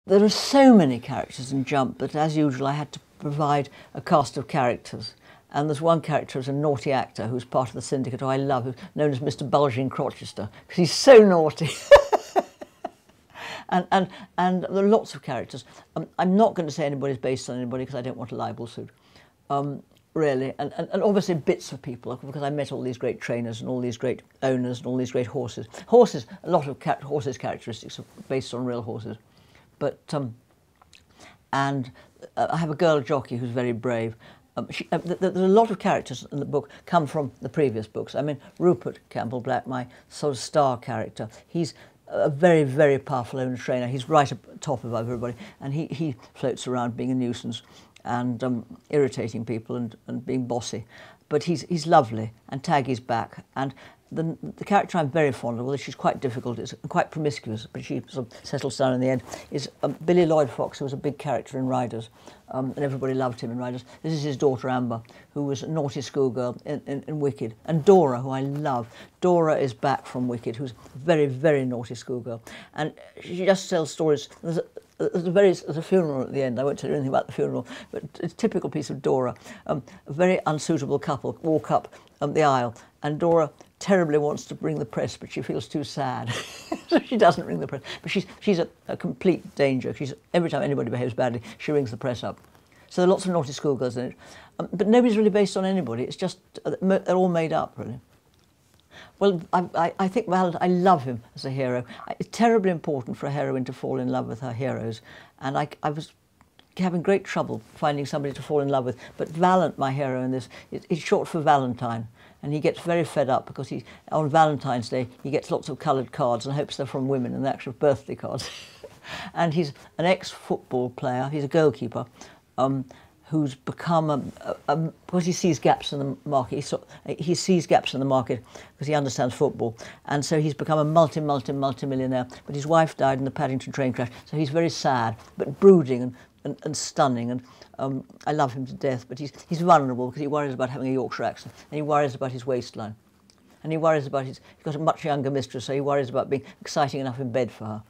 There are so many characters in Jump that, as usual, I had to provide a cast of characters. And there's one character who's a naughty actor who's part of the syndicate who I love, who's known as Mr. Bulging Crochester, because he's so naughty. and there are lots of characters. I'm not going to say anybody's based on anybody because I don't want a libel suit, really. And obviously bits of people, because I met all these great trainers and all these great owners and all these great horses. Horses, a lot of horses' characteristics are based on real horses. But, I have a girl jockey who's very brave. There's a lot of characters in the book come from the previous books. I mean, Rupert Campbell-Black, my sort of star character, he's a very, very powerful owner trainer. He's right up top of everybody, and he floats around being a nuisance and irritating people and being bossy. But he's lovely, and Taggy's back. And the character I'm very fond of, although she's quite difficult, is quite promiscuous, but she sort of settles down in the end, is Billy Lloyd Fox, who was a big character in Riders, and everybody loved him in Riders. This is his daughter Amber, who was a naughty schoolgirl in Wicked, and Dora, who I love. Dora is back from Wicked, who's a very, very naughty schoolgirl, and she just tells stories. There's a funeral at the end. I won't tell you anything about the funeral, but it's a typical piece of Dora. A very unsuitable couple walk up the aisle, and Dora terribly wants to ring the press, but she feels too sad, so she doesn't ring the press. But she's a complete danger. Every time anybody behaves badly, she rings the press up. So there are lots of naughty schoolgirls in it, but nobody's really based on anybody. It's just they're all made up, really. Well, I think I love him as a hero. It's terribly important for a heroine to fall in love with her heroes, and I was having great trouble finding somebody to fall in love with. But Valent, my hero in this, is short for Valentine, and he gets very fed up because on Valentine's Day he gets lots of coloured cards and hopes they're from women and they're actually birthday cards. And he's an ex-football player. He's a goalkeeper. Who's become because he sees gaps in the market. He sees gaps in the market because he understands football, and so he's become a multi-millionaire. But his wife died in the Paddington train crash, so he's very sad, but brooding and stunning. And I love him to death. But he's vulnerable because he worries about having a Yorkshire accent, and he worries about his waistline, and he worries about he's got a much younger mistress, so he worries about being exciting enough in bed for her.